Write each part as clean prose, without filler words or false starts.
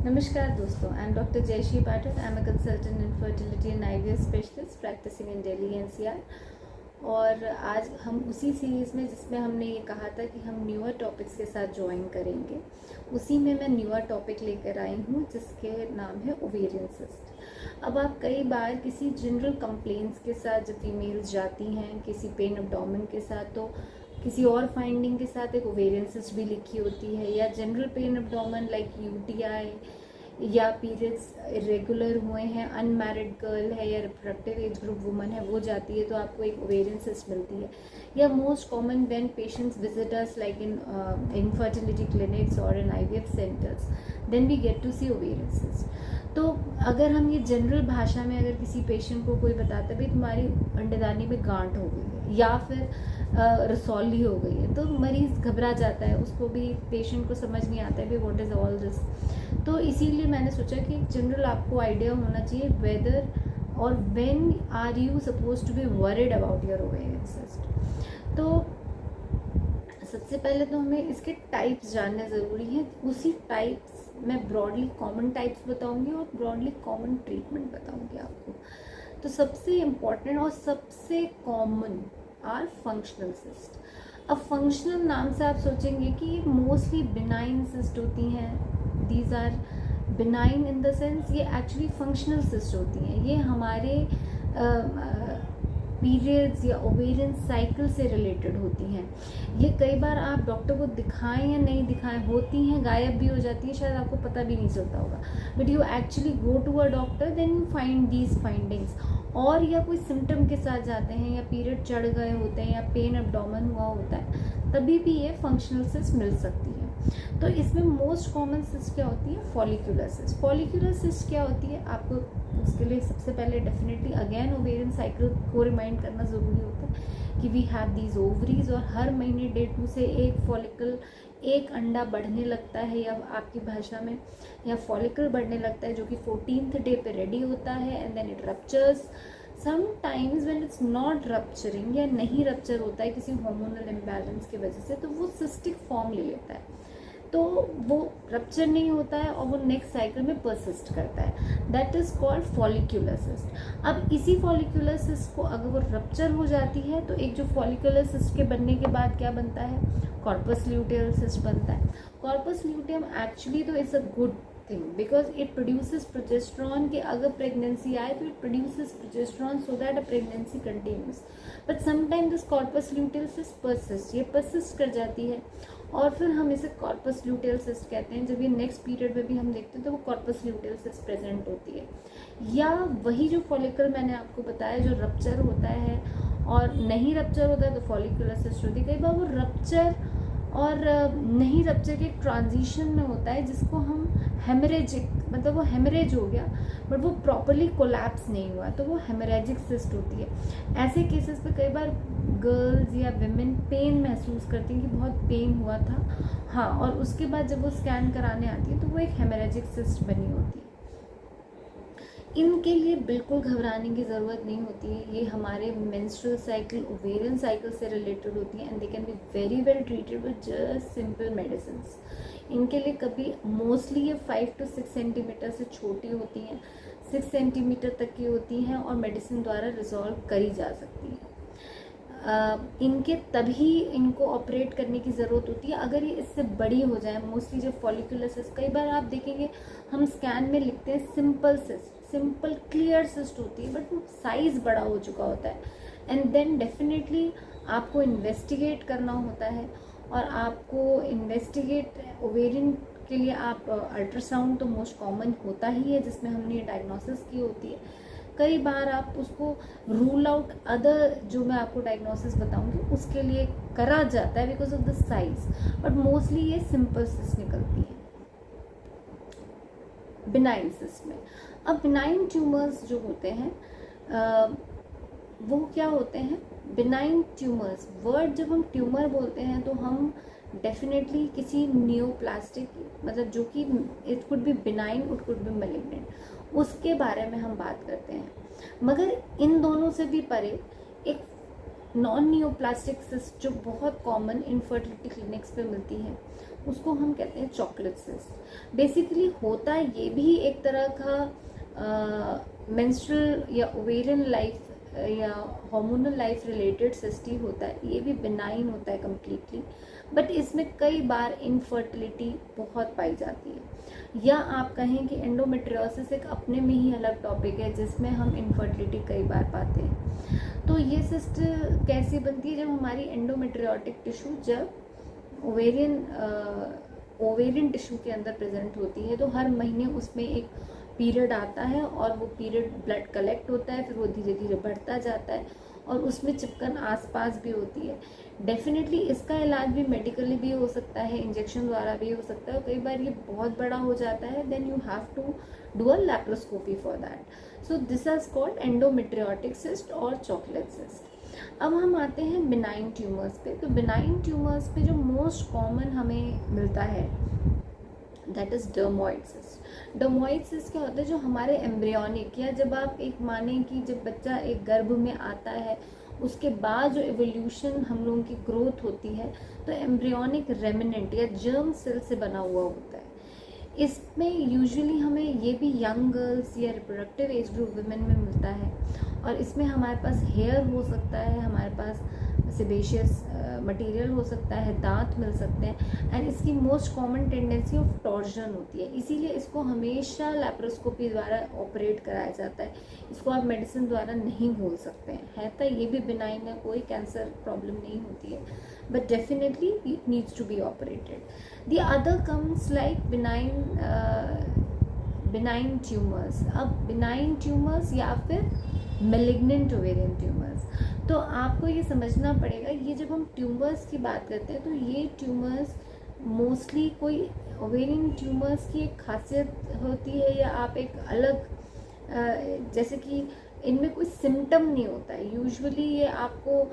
नमस्कार दोस्तों, I am doctor Jayshree Pathak. I am a consultant in fertility and IVF specialist practicing in Delhi NCR. और आज हम उसी सीरीज़ में जिसमें हमने ये कहा था कि हम न्यूअर टॉपिक्स के साथ ज्वाइन करेंगे, उसी में मैं न्यूअर टॉपिक लेकर आई हूँ जिसके नाम है ओवेरियन सिस्ट। अब आप कई बार किसी जनरल कंप्लेंट्स के साथ जब फीमेल्स जाती हैं किसी पेन एब्डोमेन के साथ, तो किसी और फाइंडिंग के साथ एक ओवेरियन सिस्ट भी लिखी होती है, या general pen abdomen like UTI, या पीरियड्स इरेगुलर हुए हैं, अनमैरिड गर्ल है या रिप्रोडक्टिव एज ग्रुप वुमन है, वो जाती है तो आपको एक ओवेरियन सिस्ट मिलती है। या most common when patients visit us like in infertility clinics और in IVF centres, then we get to see ovarian cyst. तो अगर हम ये जनरल भाषा में अगर किसी पेशेंट को कोई बताता है भाई तुम्हारी अंडेदानी में गांठ हो गई है या फिर रसौली हो गई है, तो मरीज़ घबरा जाता है, उसको भी पेशेंट को समझ नहीं आता है कि व्हाट इज़ ऑल दिस। तो इसीलिए मैंने सोचा कि जनरल आपको आइडिया होना चाहिए वेदर और when are you suppose to be worried about your ovarian cyst. तो सबसे पहले तो हमें इसके टाइप्स जानने ज़रूरी हैं। उसी टाइप्स मैं ब्रॉडली कॉमन टाइप्स बताऊंगी और ब्रॉडली कॉमन ट्रीटमेंट बताऊंगी आपको। तो सबसे इम्पॉर्टेंट और सबसे कॉमन आर फंक्शनल सिस्ट। अब फंक्शनल नाम से आप सोचेंगे कि मोस्टली बिनाइन सिस्ट होती हैं। These are benign in the sense ये एक्चुअली फंक्शनल सिस्ट होती हैं। ये हमारे पीरियड्स या ओवेरियन साइकिल से रिलेटेड होती हैं। ये कई बार आप डॉक्टर को दिखाएं या नहीं दिखाएं, होती हैं, गायब भी हो जाती है, शायद आपको पता भी नहीं चलता होगा, but you actually go to a doctor then you find these findings. और या कोई सिम्टम के साथ जाते हैं या पीरियड चढ़ गए होते हैं या पेन एब्डोमेन हुआ होता है, तभी भी ये फंक्शनल सिस्ट मिल सकती है। तो इसमें मोस्ट कॉमन सिस्ट क्या होती है? Follicular cyst. फॉलिक्यूलर सिस्ट क्या होती है? आपको उसके लिए सबसे पहले डेफिनेटली अगेन ओवेरियन साइकिल को रिमाइंड करना ज़रूरी होता है कि वी हैव दीज ओवरीज, और हर महीने डे 2 से एक फॉलिकल, एक अंडा बढ़ने लगता है, या आपकी भाषा में या फॉलिकल बढ़ने लगता है, जो कि 14th डे पे रेडी होता है and then it ruptures. Sometimes when it's not rupturing या नहीं रप्चर होता है किसी हार्मोनल इम्बैलेंस की वजह से, तो वो सिस्टिक फॉर्म ले लेता है, तो वो रप्चर नहीं होता है और वो नेक्स्ट साइकिल में परसिस्ट करता है। That is called follicular cyst. अब इसी फॉलिक्यूलर सिस्ट को अगर वो रप्चर हो जाती है तो एक जो फॉलिक्यूलर सिस्ट के बनने के बाद क्या बनता है? कॉर्पस ल्यूटियम सिस्ट बनता है। कॉर्पस ल्यूटियम एक्चुअली तो it's a good thing because it produces progesterone, कि अगर प्रेगनेंसी आए तो it produces progesterone so that a pregnancy continuous. But sometime this corpus luteum cyst persist, ये परसिस्ट कर जाती है और फिर हम इसे कॉर्पस ल्यूटियल सिस्ट कहते हैं। जब ये नेक्स्ट पीरियड में भी हम देखते हैं तो वो कॉर्पस ल्यूटियल सिस्ट प्रेजेंट होती है। या वही जो फॉलिकल मैंने आपको बताया जो रप्चर होता है और नहीं रप्चर होता है तो फॉलिकुलर सिस्ट होती है। कई बार वो रप्चर और नहीं रप्चर के ट्रांजिशन में होता है जिसको हम हेमरेजिक, मतलब वो हेमरेज हो गया बट वो प्रॉपरली कोलैप्स नहीं हुआ, तो वो हेमरेजिक सिस्ट होती है। ऐसे केसेस पे कई बार गर्ल्स या विमेन पेन महसूस करती हैं कि बहुत पेन हुआ था, हाँ, और उसके बाद जब वो स्कैन कराने आती है तो वो एक हेमरेजिक सिस्ट बनी होती है। इनके लिए बिल्कुल घबराने की ज़रूरत नहीं होती है। ये हमारे मेंस्ट्रुअल साइकिल, ओवेरियन साइकिल से रिलेटेड होती हैं and they can be very well treated with just simple medicines. इनके लिए कभी मोस्टली ये 5 to 6 सेंटीमीटर से छोटी होती हैं, 6 सेंटीमीटर तक की होती हैं और मेडिसिन द्वारा रिजॉल्व करी जा सकती है। इनके तभी इनको ऑपरेट करने की ज़रूरत होती है अगर ये इससे बड़ी हो जाए। मोस्टली जो फॉलिकुलर सिस्ट, कई बार आप देखेंगे हम स्कैन में लिखते हैं simple cyst, simple clear cyst होती है बट वो साइज़ बड़ा हो चुका होता है एंड देन डेफिनेटली आपको इन्वेस्टिगेट करना होता है। और आपको इन्वेस्टिगेट ओवेरियन के लिए आप अल्ट्रासाउंड तो मोस्ट कॉमन होता ही है जिसमें हमने डायग्नोसिस की होती है। कई बार आप उसको रूल आउट अदर जो मैं आपको डायग्नोसिस बताऊंगी उसके लिए करा जाता है because of the size, but mostly ये सिंपल सिस्ट निकलती है बिनाइन सिस्ट में। अब बिनाइन ट्यूमर्स जो होते हैं वो क्या होते हैं? बिनाइन ट्यूमर्स, वर्ड जब हम ट्यूमर बोलते हैं तो हम डेफिनेटली किसी नियोप्लास्टिक, मतलब जो कि it could be benign, it could be malignant, उसके बारे में हम बात करते हैं। मगर इन दोनों से भी परे एक नॉन नियोप्लास्टिक सिस्ट जो बहुत कॉमन इनफर्टिलिटी क्लिनिक्स पे मिलती है, उसको हम कहते हैं चॉकलेट सिस्ट। बेसिकली होता ये भी एक तरह का मेंस्ट्रुअल या ओवेरियन लाइफ या हार्मोनल लाइफ रिलेटेड सिस्ट ही होता है। ये भी बिनाइन होता है कम्प्लीटली, बट इसमें कई बार इनफर्टिलिटी बहुत पाई जाती है। या आप कहें कि एंडोमेट्रियोसिस एक अपने में ही अलग टॉपिक है जिसमें हम इनफर्टिलिटी कई बार पाते हैं। तो ये सिस्ट कैसी बनती है? जब हमारी एंडोमेट्रियोटिक टिश्यू जब ओवेरियन टिश्यू के अंदर प्रेजेंट होती है, तो हर महीने उसमें एक पीरियड आता है और वो पीरियड ब्लड कलेक्ट होता है, फिर वो धीरे धीरे बढ़ता जाता है और उसमें चिपकन आसपास भी होती है। डेफिनेटली इसका इलाज भी मेडिकली भी हो सकता है, इंजेक्शन द्वारा भी हो सकता है, और कई बार ये बहुत बड़ा हो जाता है, then you have to do a laparoscopy for that. So this is called endometriotic cyst और चॉकलेट सिस्ट। अब हम आते हैं बिनाइन ट्यूमर्स पे। तो बिनाइन ट्यूमर्स पे जो मोस्ट कॉमन हमें मिलता है that is dermoid cyst. Dermoid cyst क्या होता है? जो हमारे एम्ब्रियोनिक, या जब आप एक माने कि जब बच्चा एक गर्भ में आता है उसके बाद जो एवोल्यूशन हम लोगों की ग्रोथ होती है, तो एम्ब्रियोनिक रेमिनेंट या जर्म सेल से बना हुआ होता है। इसमें यूजुअली हमें ये भी यंग गर्ल्स या रिप्रोडक्टिव एज ग्रुप वुमेन में मिलता है, और इसमें हमारे पास हेयर हो सकता है, हमारे पास सेबेशियस मटेरियल हो सकता है, दांत मिल सकते हैं, एंड इसकी most common tendency of torsion होती है। इसीलिए इसको हमेशा लैप्रोस्कोपी द्वारा ऑपरेट कराया जाता है। इसको आप मेडिसिन द्वारा नहीं घोल सकते हैं। है तो ये भी बिनाइन है, कोई कैंसर प्रॉब्लम नहीं होती है, but definitely it needs to be operated. The other comes like benign tumours. अब बिनाइन ट्यूमर्स या फिर मेलिग्नेंट ओवेरियन ट्यूमर्स, तो आपको ये समझना पड़ेगा, ये जब हम ट्यूमर्स की बात करते हैं तो ये ट्यूमर्स मोस्टली कोई ओवेरियन ट्यूमर्स की एक खासियत होती है, या आप एक अलग जैसे कि इनमें कोई सिम्टम नहीं होता है। यूजुअली ये आपको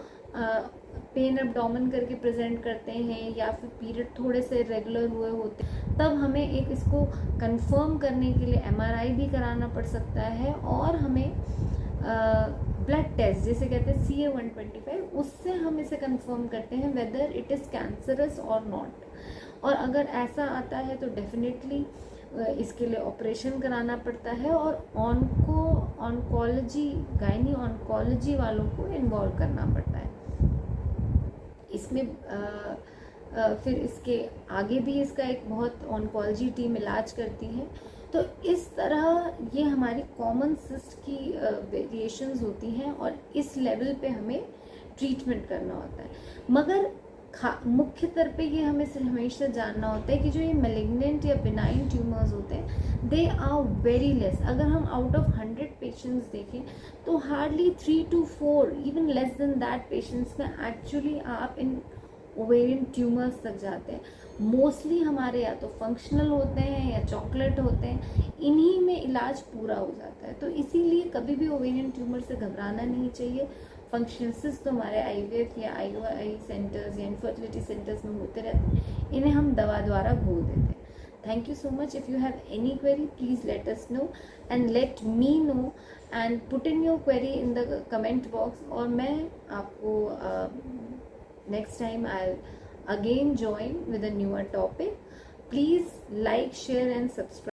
पेन एब्डोमेन करके प्रेजेंट करते हैं, या फिर पीरियड थोड़े से रेगुलर हुए होते हैं, तब हमें एक इसको कंफर्म करने के लिए MRI भी कराना पड़ सकता है, और हमें ब्लड टेस्ट जिसे कहते हैं CA-125, उससे हम इसे कंफर्म करते हैं वेदर इट इज़ कैंसरस और नॉट। और अगर ऐसा आता है तो डेफिनेटली इसके लिए ऑपरेशन कराना पड़ता है, और ऑन्कोलॉजी गायनी ऑन्कोलॉजी वालों को इन्वॉल्व करना पड़ता है इसमें। फिर इसके आगे भी इसका एक बहुत ऑन्कोलॉजी टीम इलाज करती है। तो इस तरह ये हमारी कॉमन सिस्ट की वेरिएशंस होती हैं, और इस लेवल पे हमें ट्रीटमेंट करना होता है। मगर मुख्य तौर पे ये हमें हमेशा जानना होता है कि जो ये मेलिग्नेंट या बिनाइन ट्यूमर्स होते हैं, दे आर वेरी लेस। अगर हम आउट ऑफ 100 पेशेंट्स देखें तो hardly 3 to 4, even less than that patients में एक्चुअली आप इन ओवेरियन ट्यूमर्स तक जाते हैं। मोस्टली हमारे या तो फंक्शनल होते हैं या चॉकलेट होते हैं, इन्हीं में इलाज पूरा हो जाता है। तो इसीलिए कभी भी ओवेरियन ट्यूमर से घबराना नहीं चाहिए। फंक्शनसिस तो हमारे IVF या IOI सेंटर्स या इनफर्टिलिटी सेंटर्स में होते रहते हैं, इन्हें हम दवा द्वारा घोल देते हैं। Thank you so much. If you have any query please let us know and let me know and put in your query in the comment box, और मैं आपको next time I'll again join with a newer topic. Please like, share and subscribe.